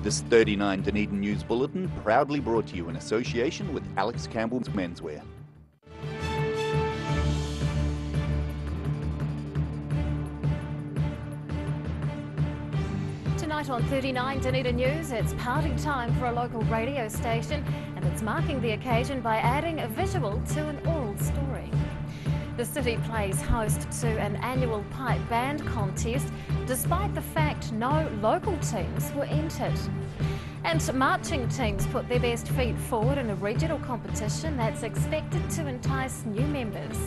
This 39 Dunedin News Bulletin proudly brought to you in association with Alex Campbell's Menswear. Tonight on 39 Dunedin News, it's party time for a local radio station, and it's marking the occasion by adding a visual to an oral story. The city plays host to an annual pipe band contest, despite the fact no local teams were entered. And marching teams put their best feet forward in a regional competition that's expected to entice new members.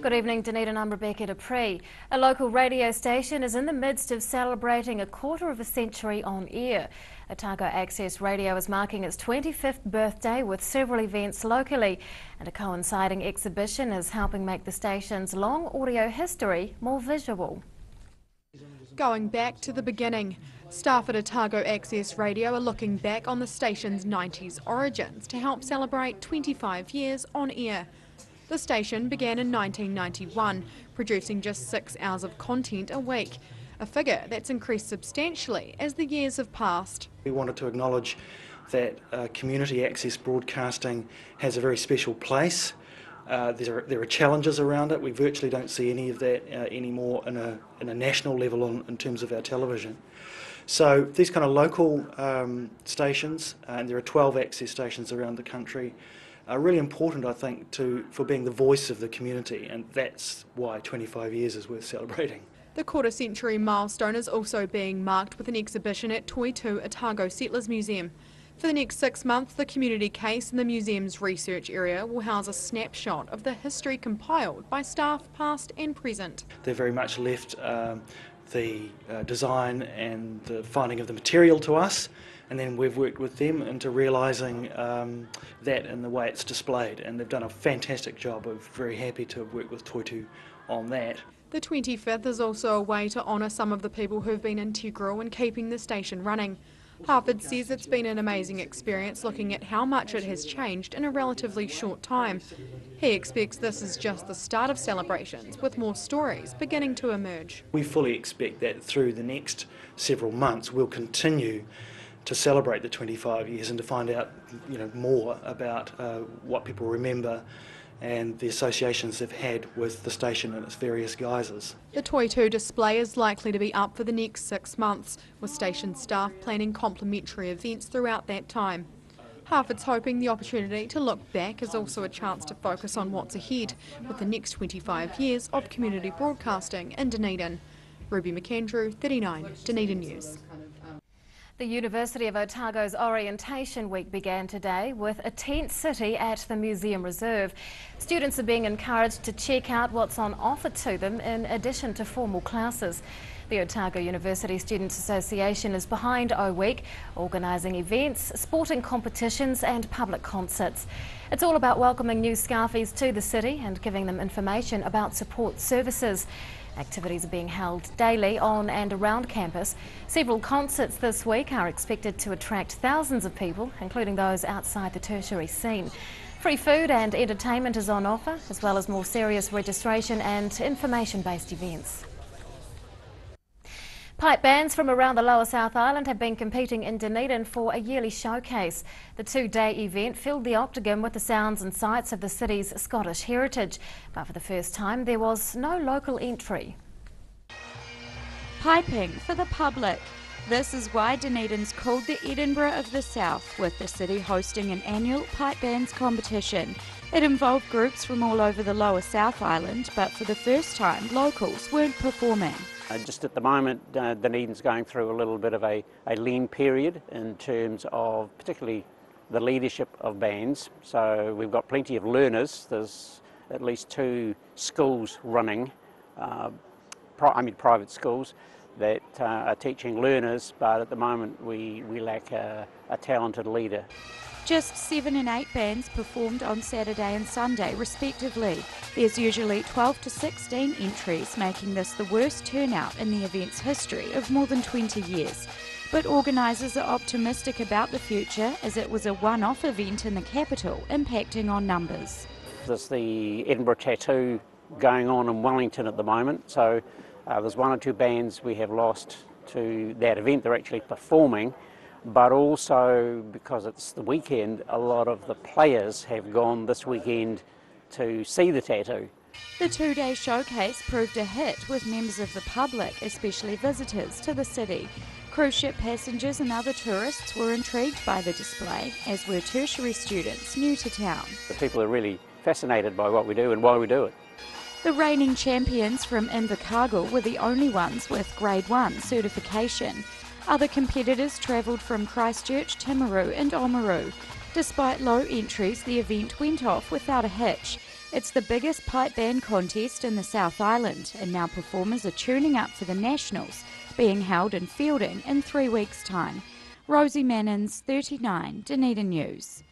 Good evening, Dunedin. I'm Rebecca Dupree. A local radio station is in the midst of celebrating a quarter of a century on air. Otago Access Radio is marking its 25th birthday with several events locally, and a coinciding exhibition is helping make the station's long audio history more visual. Going back to the beginning, staff at Otago Access Radio are looking back on the station's 90s origins to help celebrate 25 years on air. The station began in 1991, producing just 6 hours of content a week, a figure that's increased substantially as the years have passed. We wanted to acknowledge that community access broadcasting has a very special place. There are challenges around it. We virtually don't see any of that anymore in a national level in terms of our television. So these kind of local stations, and there are 12 access stations around the country, are really important, I think, for being the voice of the community, and that's why 25 years is worth celebrating. The quarter-century milestone is also being marked with an exhibition at Toitū Otago Settlers Museum. For the next 6 months, the community case in the museum's research area will house a snapshot of the history compiled by staff past and present. They've very much left the design and the finding of the material to us, and then we've worked with them into realising that in the way it's displayed, and they've done a fantastic job. We're very happy to have worked with Toitū on that. The 25th is also a way to honour some of the people who've been integral in keeping the station running. Harvard says it's been an amazing experience looking at how much it has changed in a relatively short time. He expects this is just the start of celebrations, with more stories beginning to emerge. We fully expect that through the next several months we'll continue to celebrate the 25 years and to find out more about what people remember and the associations they've had with the station and its various guises. The Toitū display is likely to be up for the next 6 months, with station staff planning complementary events throughout that time. Harvard's hoping the opportunity to look back is also a chance to focus on what's ahead with the next 25 years of community broadcasting in Dunedin. Ruby McAndrew, 39 Dunedin News. The University of Otago's Orientation Week began today with a tent city at the Museum Reserve. Students are being encouraged to check out what's on offer to them in addition to formal classes. The Otago University Students Association is behind O Week, organising events, sporting competitions and public concerts. It's all about welcoming new Scarfies to the city and giving them information about support services. Activities are being held daily on and around campus. Several concerts this week are expected to attract thousands of people, including those outside the tertiary scene. Free food and entertainment is on offer, as well as more serious registration and information-based events. Pipe bands from around the Lower South Island have been competing in Dunedin for a yearly showcase. The 2-day event filled the Octagon with the sounds and sights of the city's Scottish heritage, but for the first time there was no local entry. Piping for the public. This is why Dunedin's called the Edinburgh of the South, with the city hosting an annual pipe bands competition. It involved groups from all over the Lower South Island, but for the first time locals weren't performing. Just at the moment, Dunedin's going through a little bit of a lean period in terms of particularly the leadership of bands. So we've got plenty of learners. There's at least 2 schools running, private schools, that are teaching learners, but at the moment we lack a talented leader. Just 7 and 8 bands performed on Saturday and Sunday respectively. There's usually 12 to 16 entries, making this the worst turnout in the event's history of more than 20 years. But organisers are optimistic about the future, as it was a one-off event in the capital, impacting on numbers. There's the Edinburgh Tattoo going on in Wellington at the moment. So there's one or two bands we have lost to that event. They're actually performing, but also because it's the weekend, a lot of the players have gone this weekend to see the tattoo. The two-day showcase proved a hit with members of the public, especially visitors to the city. Cruise ship passengers and other tourists were intrigued by the display, as were tertiary students new to town. The people are really fascinated by what we do and why we do it. The reigning champions from Invercargill were the only ones with Grade 1 certification. Other competitors travelled from Christchurch, Timaru and Oamaru. Despite low entries, the event went off without a hitch. It's the biggest pipe band contest in the South Island, and now performers are tuning up for the Nationals, being held in Fielding in 3 weeks' time. Rosie Mannins, 39, Dunedin News.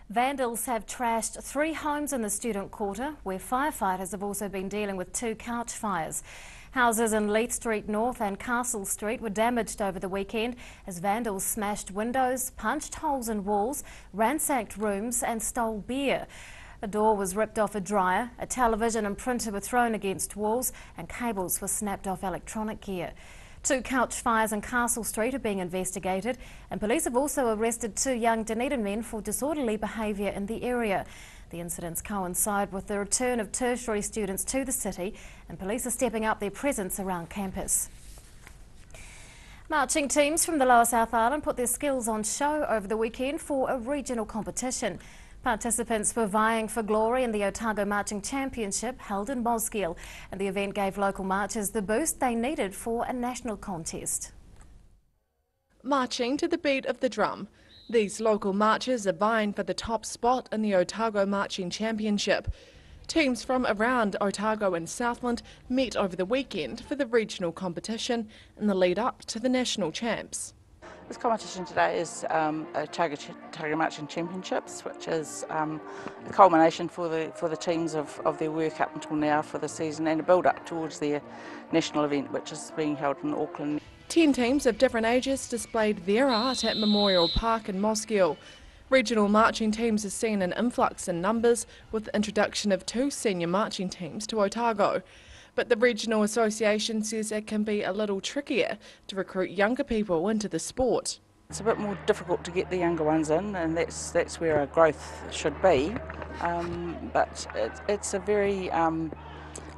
Vandals have trashed 3 homes in the student quarter, where firefighters have also been dealing with 2 couch fires. Houses in Leith Street North and Castle Street were damaged over the weekend as vandals smashed windows, punched holes in walls, ransacked rooms and stole beer. A door was ripped off a dryer, a television and printer were thrown against walls and cables were snapped off electronic gear. 2 couch fires in Castle Street are being investigated, and police have also arrested 2 young Dunedin men for disorderly behaviour in the area. The incidents coincide with the return of tertiary students to the city, and police are stepping up their presence around campus. Marching teams from the Lower South Island put their skills on show over the weekend for a regional competition. Participants were vying for glory in the Otago Marching Championship held in Mosgiel, and the event gave local marchers the boost they needed for a national contest. Marching to the beat of the drum, these local marchers are vying for the top spot in the Otago Marching Championship. Teams from around Otago and Southland met over the weekend for the regional competition in the lead up to the national champs. This competition today is Otago Marching Championships, which is a culmination for the teams of their work up until now for the season and a build-up towards their national event, which is being held in Auckland. 10 teams of different ages displayed their art at Memorial Park in Mosgiel. Regional marching teams have seen an influx in numbers with the introduction of 2 senior marching teams to Otago. But the Regional Association says it can be a little trickier to recruit younger people into the sport. It's a bit more difficult to get the younger ones in, and that's where our growth should be. But it's a very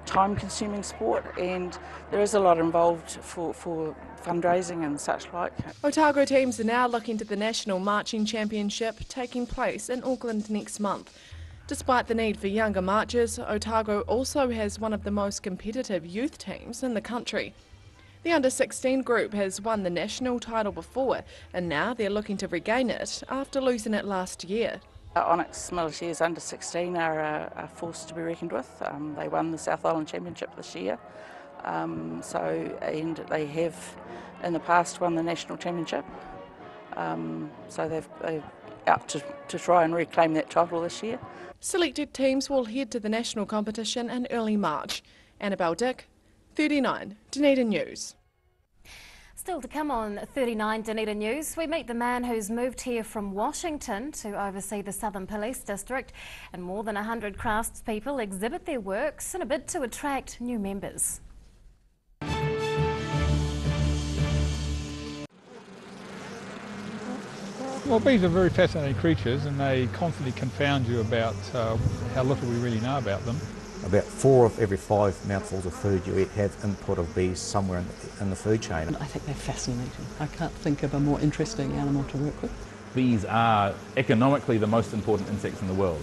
time-consuming sport, and there is a lot involved for fundraising and such like. Otago teams are now looking to the National Marching Championship taking place in Auckland next month. Despite the need for younger marchers, Otago also has one of the most competitive youth teams in the country. The under-16 group has won the national title before, and now they're looking to regain it after losing it last year. Onyx Militia's under-16 are a force to be reckoned with. They won the South Island Championship this year, and they have in the past won the national championship. So they're out to try and reclaim that title this year. Selected teams will head to the national competition in early March. Annabelle Dick, 39, Dunedin News. Still to come on 39 Dunedin News, we meet the man who's moved here from Washington to oversee the Southern Police District, and more than 100 craftspeople exhibit their works in a bid to attract new members. Well, bees are very fascinating creatures, and they constantly confound you about how little we really know about them. About 4 of every 5 mouthfuls of food you eat have input of bees somewhere in the food chain. I think they're fascinating. I can't think of a more interesting animal to work with. Bees are economically the most important insects in the world.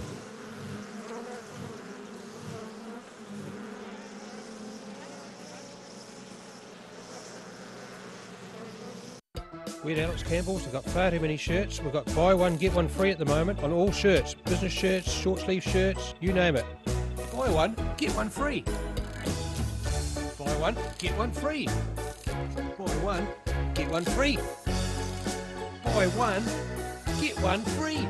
We're at Alex Campbell's. We've got far too many shirts. We've got buy one, get one free at the moment on all shirts. Business shirts, short sleeve shirts, you name it. Buy one, get one free. Buy one, get one free. Buy one, get one free. Buy one, get one free.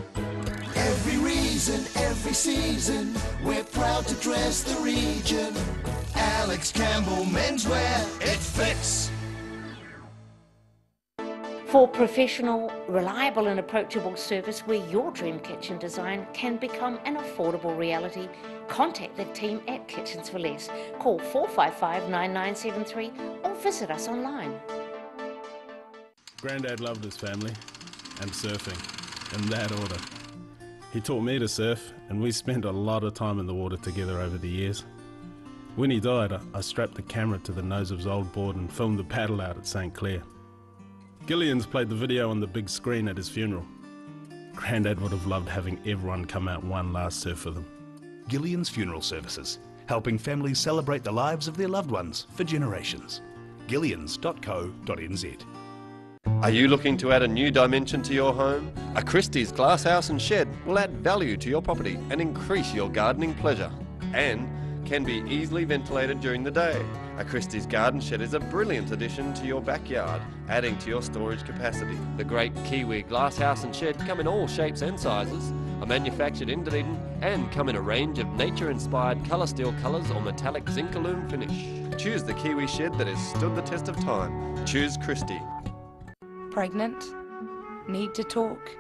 Every reason, every season, we're proud to dress the region. Alex Campbell Menswear, it fits. For professional, reliable and approachable service where your dream kitchen design can become an affordable reality, contact the team at Kitchens for Less. Call 455 9973 or visit us online. Grandad loved his family and surfing, in that order. He taught me to surf, and we spent a lot of time in the water together over the years. When he died, I strapped the camera to the nose of his old board and filmed the paddle out at St. Clair. Gillian's played the video on the big screen at his funeral. Grandad would have loved having everyone come out one last surf with him. Gillian's Funeral Services, helping families celebrate the lives of their loved ones for generations. Gillians.co.nz. Are you looking to add a new dimension to your home? A Christie's glass house and shed will add value to your property and increase your gardening pleasure, and can be easily ventilated during the day. A Christie's garden shed is a brilliant addition to your backyard, adding to your storage capacity. The great Kiwi glass house and shed come in all shapes and sizes, are manufactured in Dunedin, and come in a range of nature-inspired colour steel colours or metallic zinc aluminum finish. Choose the Kiwi shed that has stood the test of time. Choose Christie. Pregnant? Need to talk?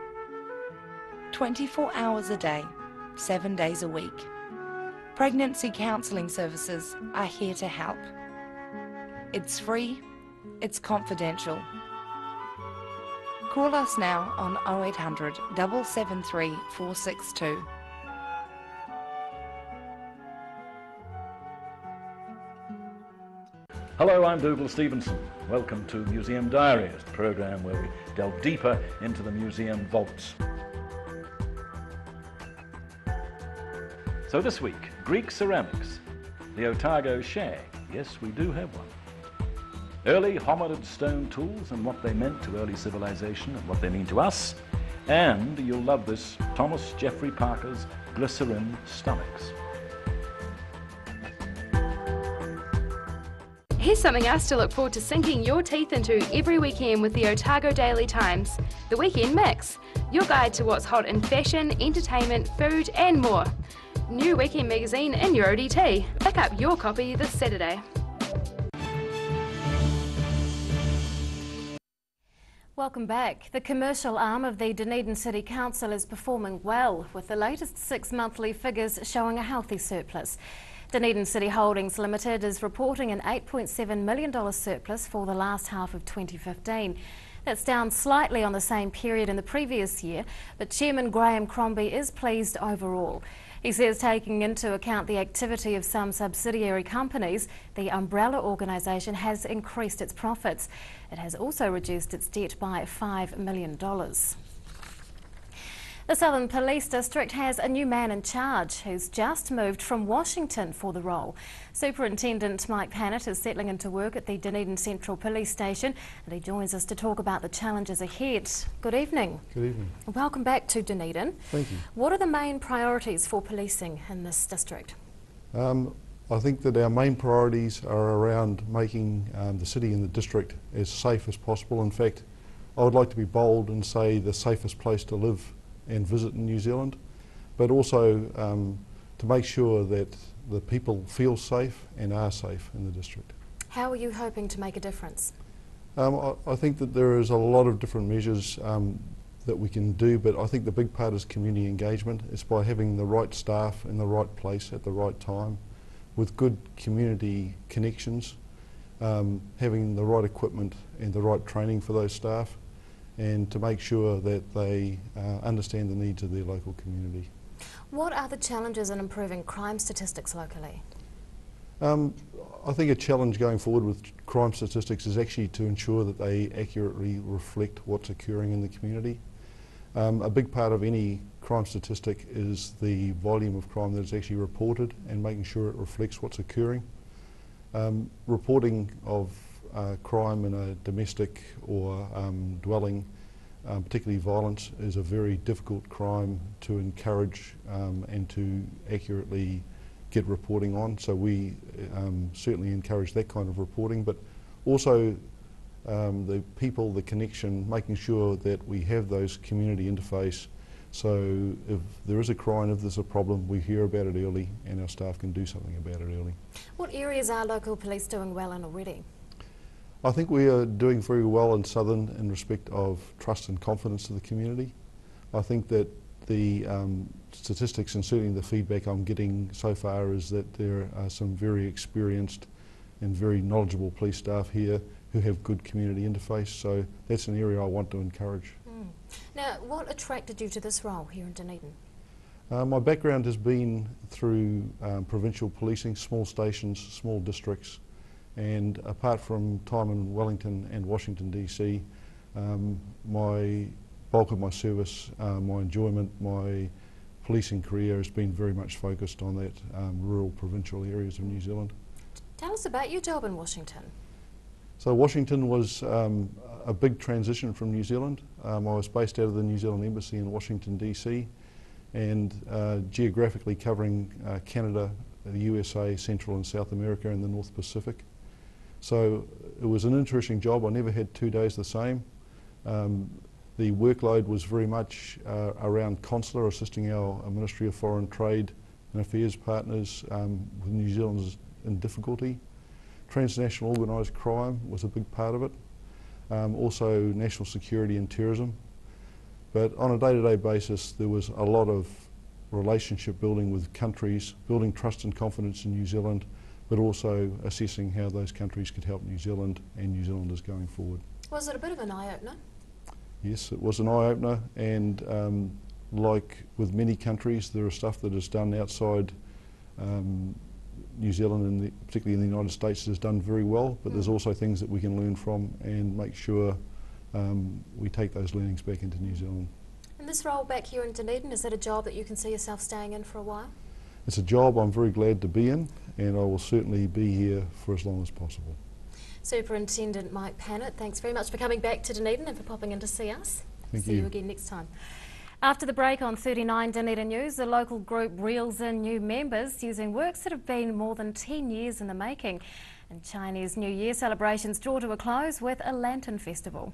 24 hours a day, 7 days a week. Pregnancy counselling services are here to help. It's free, it's confidential. Call us now on 0800 773 462. Hello, I'm Dougal Stevenson. Welcome to Museum Diaries, the programme where we delve deeper into the museum vaults. So this week, Greek ceramics, the Otago shag. Yes, we do have one. Early hominid stone tools and what they meant to early civilization and what they mean to us. And you'll love this, Thomas Jeffrey Parker's glycerin stomachs. Here's something else to look forward to sinking your teeth into every weekend with the Otago Daily Times, the Weekend Mix, your guide to what's hot in fashion, entertainment, food and more. New weekend magazine in your ODT. Pick up your copy this Saturday. Welcome back. The commercial arm of the Dunedin City Council is performing well, with the latest 6 monthly figures showing a healthy surplus. Dunedin City Holdings Limited is reporting an $8.7 million surplus for the last half of 2015. That's down slightly on the same period in the previous year, but Chairman Graham Crombie is pleased overall. He says taking into account the activity of some subsidiary companies, the umbrella organisation has increased its profits. It has also reduced its debt by $5 million. The Southern Police District has a new man in charge who's just moved from Washington for the role. Superintendent Mike Pannett is settling into work at the Dunedin Central Police Station, and he joins us to talk about the challenges ahead. Good evening. Good evening. Welcome back to Dunedin. Thank you. What are the main priorities for policing in this district? I think that our main priorities are around making the city and the district as safe as possible. In fact, I would like to be bold and say the safest place to live and visit in New Zealand, but also to make sure that the people feel safe and are safe in the district. How are you hoping to make a difference? I think that there is a lot of different measures that we can do, but I think the big part is community engagement. It's by having the right staff in the right place at the right time, with good community connections, having the right equipment and the right training for those staff, and to make sure that they understand the needs of their local community. What are the challenges in improving crime statistics locally? I think a challenge going forward with crime statistics is actually to ensure that they accurately reflect what's occurring in the community. A big part of any crime statistic is the volume of crime that is actually reported and making sure it reflects what's occurring. Reporting of crime in a domestic or dwelling, particularly violence, is a very difficult crime to encourage and to accurately get reporting on. So we certainly encourage that kind of reporting, but also the people, the connection, making sure that we have those community interface, so if there is a crime, if there's a problem, we hear about it early and our staff can do something about it early. What areas are local police doing well in already? I think we are doing very well in Southern in respect of trust and confidence to the community. I think that the statistics and certainly the feedback I'm getting so far is that there are some very experienced and very knowledgeable police staff here who have good community interface, so that's an area I want to encourage. Now, what attracted you to this role here in Dunedin? My background has been through provincial policing, small stations, small districts, and apart from time in Wellington and Washington DC, my bulk of my service, my enjoyment, my policing career has been very much focused on that rural provincial areas of New Zealand. Tell us about your job in Washington. So Washington was a big transition from New Zealand. I was based out of the New Zealand Embassy in Washington DC, and geographically covering Canada, the USA, Central and South America and the North Pacific. So it was an interesting job. I never had 2 days the same. The workload was very much around consular, assisting our Ministry of Foreign Trade and Affairs partners with New Zealand's in difficulty. Transnational organised crime was a big part of it. Also national security and terrorism. But on a day-to-day basis, there was a lot of relationship building with countries, building trust and confidence in New Zealand, but also assessing how those countries could help New Zealand and New Zealanders going forward. Was it a bit of an eye-opener? Yes, it was an eye-opener, and like with many countries, there is stuff that is done outside New Zealand, and particularly in the United States, that is done very well, but there's also things that we can learn from and make sure we take those learnings back into New Zealand. And this role back here in Dunedin, is that a job that you can see yourself staying in for a while? It's a job I'm very glad to be in, and I will certainly be here for as long as possible. Superintendent Mike Pannett, thanks very much for coming back to Dunedin and for popping in to see us. Thank you. See you again next time. After the break on 39 Dunedin News, the local group reels in new members using works that have been more than 10 years in the making. And Chinese New Year celebrations draw to a close with a lantern festival.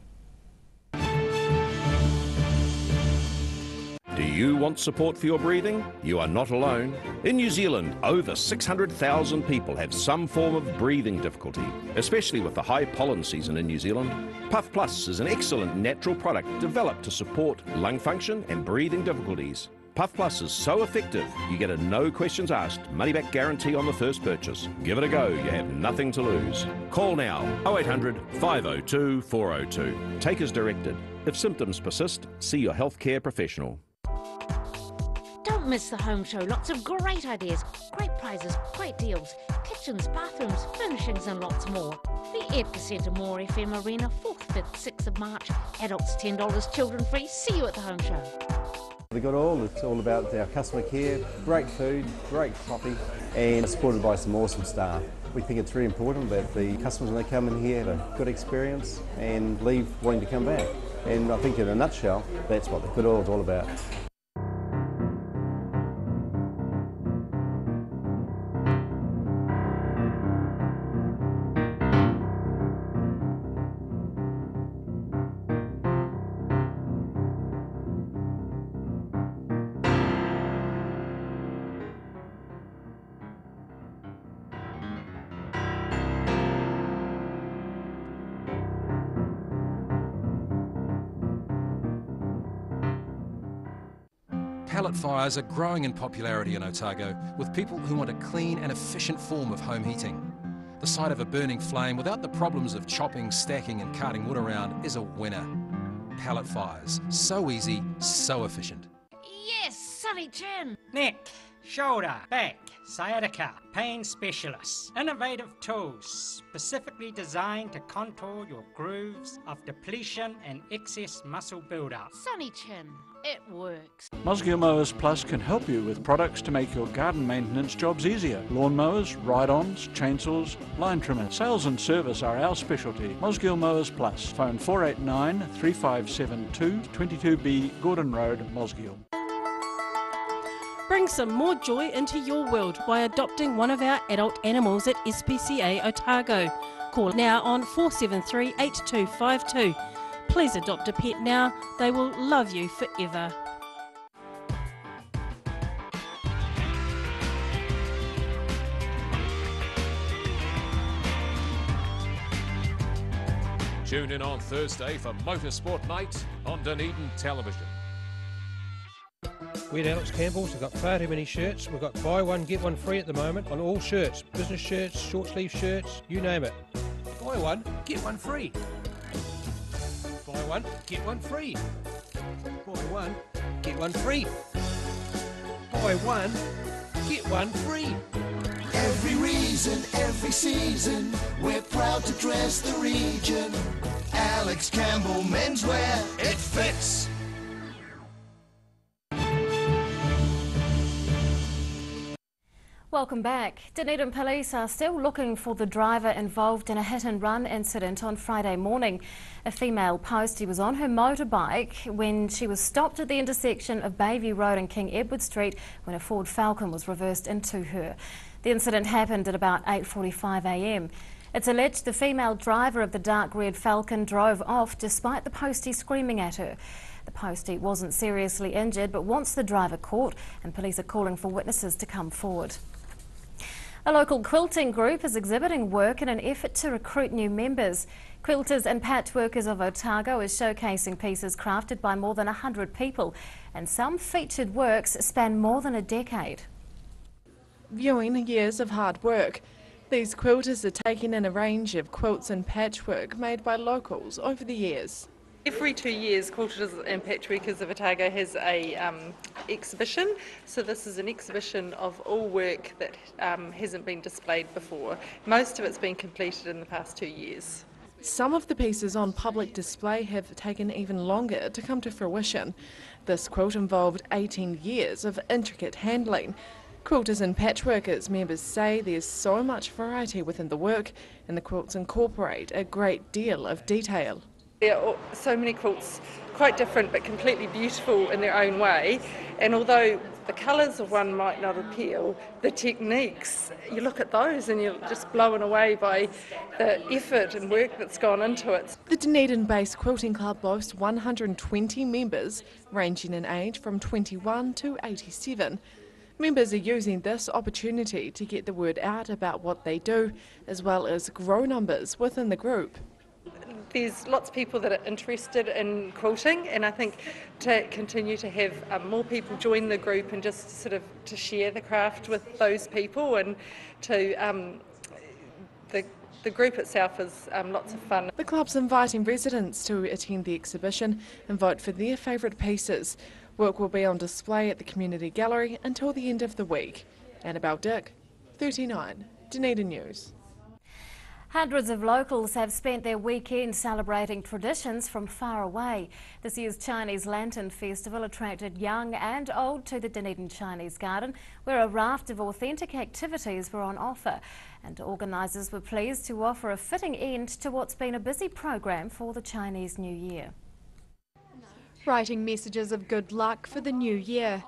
Do you want support for your breathing? You are not alone. In New Zealand, over 600,000 people have some form of breathing difficulty, especially with the high pollen season in New Zealand. Puff Plus is an excellent natural product developed to support lung function and breathing difficulties. Puff Plus is so effective, you get a no questions asked, money back guarantee on the first purchase. Give it a go, you have nothing to lose. Call now, 0800 502 402. Take as directed. If symptoms persist, see your healthcare professional. Don't miss the home show. Lots of great ideas, great prizes, great deals. Kitchens, bathrooms, furnishings and lots more. The Epicenter More FM Arena, 4th, 5th, 6th of March. Adults $10, children free. See you at the home show. We've got it's all about our customer care, great food, great coffee and supported by some awesome staff. We think it's really important that the customers when they come in here have a good experience and leave wanting to come back. And I think in a nutshell, that's what the Good Oil is all about. Pallet fires are growing in popularity in Otago, with people who want a clean and efficient form of home heating. The sight of a burning flame without the problems of chopping, stacking and carting wood around is a winner. Pallet fires, so easy, so efficient. Yes, Sunny Chin. Neck, shoulder, back, sciatica, pain specialists. Innovative tools specifically designed to contour your grooves of depletion and excess muscle buildup. Sunny Chin, it works. Mosgiel Mowers Plus can help you with products to make your garden maintenance jobs easier. Lawn mowers, ride-ons, chainsaws, line trimmers. Sales and service are our specialty. Mosgiel Mowers Plus. Phone 489 3572 22B Gordon Road, Mosgiel. Bring some more joy into your world by adopting one of our adult animals at SPCA Otago. Call now on 473 8252. Please adopt a pet now, they will love you forever. Tune in on Thursday for Motorsport Night on Dunedin Television. We're Alex Campbell's. We've got far too many shirts. We've got buy one, get one free at the moment on all shirts. Business shirts, short sleeve shirts, you name it. Buy one, get one free. Buy one, get one free. Buy one, get one free. Buy one, get one free. Every reason, every season, we're proud to dress the region. Alex Campbell Menswear, it fits. Welcome back. Dunedin police are still looking for the driver involved in a hit-and-run incident on Friday morning. A female postie was on her motorbike when she was stopped at the intersection of Bayview Road and King Edward Street when a Ford Falcon was reversed into her. The incident happened at about 8:45 a.m. It's alleged the female driver of the dark red Falcon drove off despite the postie screaming at her. The postie wasn't seriously injured but wants the driver caught, and police are calling for witnesses to come forward. A local quilting group is exhibiting work in an effort to recruit new members. Quilters and Patchworkers of Otago is showcasing pieces crafted by more than 100 people, and some featured works span more than a decade. Viewing years of hard work, these quilters are taking in a range of quilts and patchwork made by locals over the years. Every 2 years, Quilters and Patchworkers of Otago has a exhibition. So this is an exhibition of all work that hasn't been displayed before. Most of it's been completed in the past 2 years. Some of the pieces on public display have taken even longer to come to fruition. This quilt involved 18 years of intricate handling. Quilters and Patchworkers members say there's so much variety within the work, and the quilts incorporate a great deal of detail. There are so many quilts, quite different but completely beautiful in their own way, and although the colours of one might not appeal, the techniques, you look at those and you're just blown away by the effort and work that's gone into it. The Dunedin-based quilting club boasts 120 members, ranging in age from 21 to 87. Members are using this opportunity to get the word out about what they do, as well as grow numbers within the group. There's lots of people that are interested in quilting, and I think to continue to have more people join the group and just sort of to share the craft with those people, and to the group itself is lots of fun. The club's inviting residents to attend the exhibition and vote for their favourite pieces. Work will be on display at the community gallery until the end of the week. Annabelle Dick, 39, Dunedin News. Hundreds of locals have spent their weekend celebrating traditions from far away. This year's Chinese Lantern Festival attracted young and old to the Dunedin Chinese Garden, where a raft of authentic activities were on offer. And organisers were pleased to offer a fitting end to what's been a busy program for the Chinese New Year. Writing messages of good luck for the new year.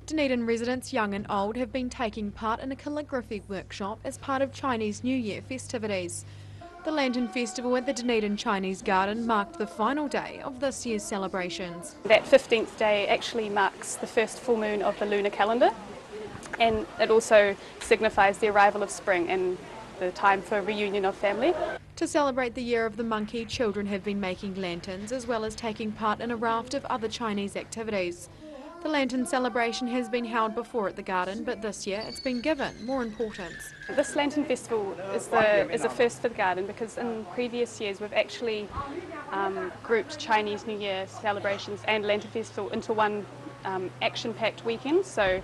Dunedin residents, young and old, have been taking part in a calligraphy workshop as part of Chinese New Year festivities. The Lantern Festival at the Dunedin Chinese Garden marked the final day of this year's celebrations. That 15th day actually marks the first full moon of the lunar calendar, and it also signifies the arrival of spring and the time for reunion of family. To celebrate the Year of the Monkey, children have been making lanterns as well as taking part in a raft of other Chinese activities. The lantern celebration has been held before at the garden, but this year it's been given more importance. This Lantern Festival is a first for the garden, because in previous years we've actually grouped Chinese New Year celebrations and Lantern Festival into one action-packed weekend. So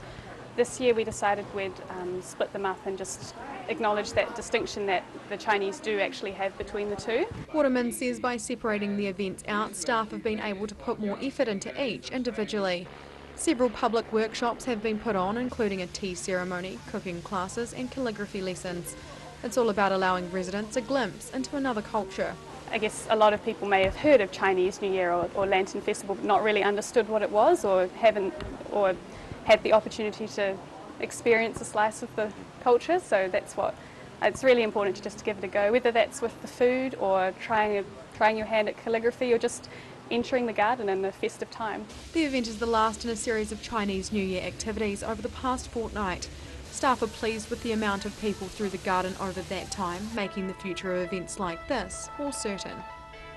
this year we decided we'd split them up and just acknowledge that distinction that the Chinese do actually have between the two. Waterman says by separating the events out, staff have been able to put more effort into each individually. Several public workshops have been put on, including a tea ceremony, cooking classes and calligraphy lessons. It's all about allowing residents a glimpse into another culture. I guess a lot of people may have heard of Chinese New Year or Lantern Festival, but not really understood what it was, or had the opportunity to experience a slice of the culture. So that's what it's really important to just give it a go, whether that's with the food or trying your hand at calligraphy or just entering the garden in the festive time. The event is the last in a series of Chinese New Year activities over the past fortnight. Staff are pleased with the amount of people through the garden over that time, making the future of events like this more certain.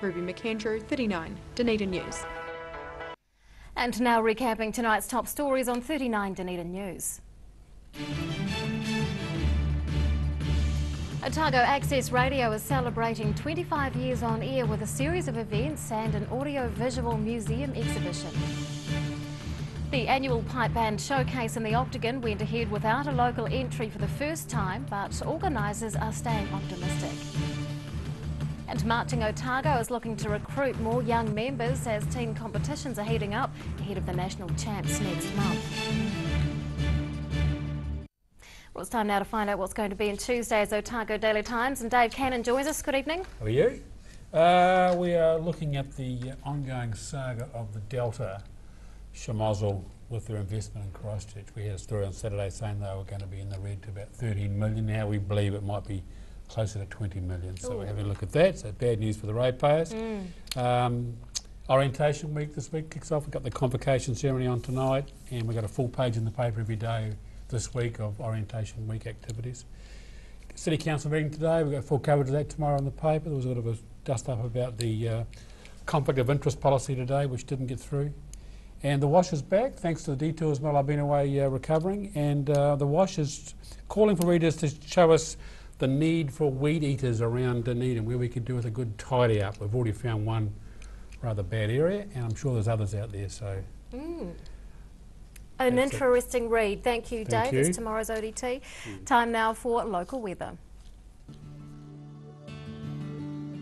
Ruby McAndrew, 39, Dunedin News. And now recapping tonight's top stories on 39 Dunedin News. Otago Access Radio is celebrating 25 years on air with a series of events and an audio-visual museum exhibition. The annual pipe band showcase in the Octagon went ahead without a local entry for the first time, but organisers are staying optimistic. And Marching Otago is looking to recruit more young members as team competitions are heating up ahead of the national champs next month. Well, it's time now to find out what's going to be in Tuesday's Otago Daily Times, and Dave Cannon joins us. Good evening. How are you? We are looking at the ongoing saga of the Delta Schmozzle with their investment in Christchurch. We had a story on Saturday saying they were going to be in the red to about 13 million. Now we believe it might be closer to 20 million. So we're having a look at that. So bad news for the ratepayers. Orientation week this week kicks off. We've got the convocation ceremony on tonight, and we've got a full page in the paper every day this week of orientation week activities. City Council meeting today. We've got full coverage of that tomorrow in the paper. There was a bit of a dust up about the conflict of interest policy today, which didn't get through. And the Wash is back, thanks to the detours while I've been away recovering. And the Wash is calling for readers to show us the need for weed eaters around Dunedin, where we could do with a good tidy up. We've already found one rather bad area, and I'm sure there's others out there. So. An interesting read. Thank you, Dave. You. It's tomorrow's ODT. Time now for local weather.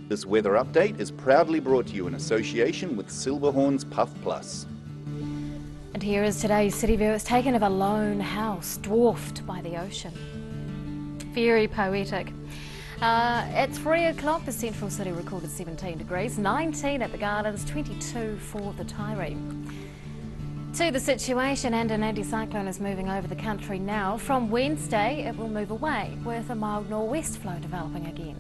This weather update is proudly brought to you in association with Silverhorn's Puff Plus. And here is today's city view. It's taken of a lone house dwarfed by the ocean. Very poetic. At 3 o'clock, the central city recorded 17 degrees, 19 at the Gardens, 22 for the Tyree. To the situation, and an anticyclone is moving over the country now. From Wednesday, it will move away with a mild nor'west flow developing again.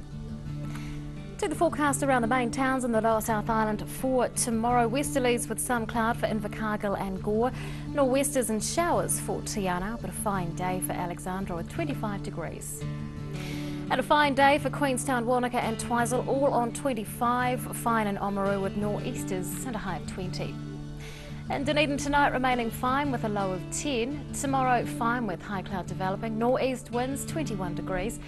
To the forecast around the main towns in the Lower South Island for tomorrow. Westerlies with some cloud for Invercargill and Gore. Nor'westers and showers for Tiana, but a fine day for Alexandra with 25 degrees. And a fine day for Queenstown, Wanaka and Twizel, all on 25. Fine in Oamaru with nor'easters and a high of 20. And Dunedin tonight remaining fine with a low of 10. Tomorrow fine with high cloud developing. Nor'east winds 21 degrees.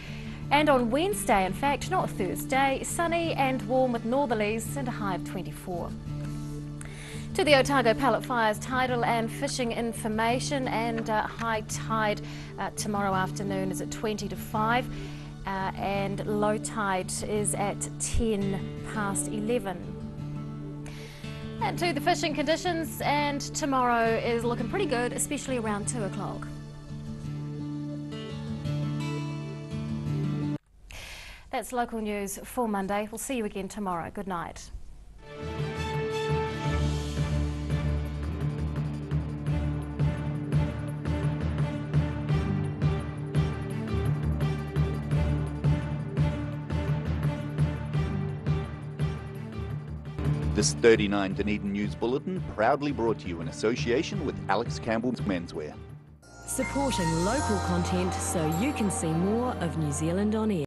And on Wednesday, in fact, not Thursday, sunny and warm with northerlies and a high of 24. To the Otago Pallet Fires tidal and fishing information, and high tide tomorrow afternoon is at 20 to 5 and low tide is at 10 past 11. And to the fishing conditions, and tomorrow is looking pretty good, especially around 2 o'clock. That's local news for Monday. We'll see you again tomorrow. Good night. This 39 Dunedin News Bulletin proudly brought to you in association with Alex Campbell's Menswear. Supporting local content so you can see more of New Zealand on air.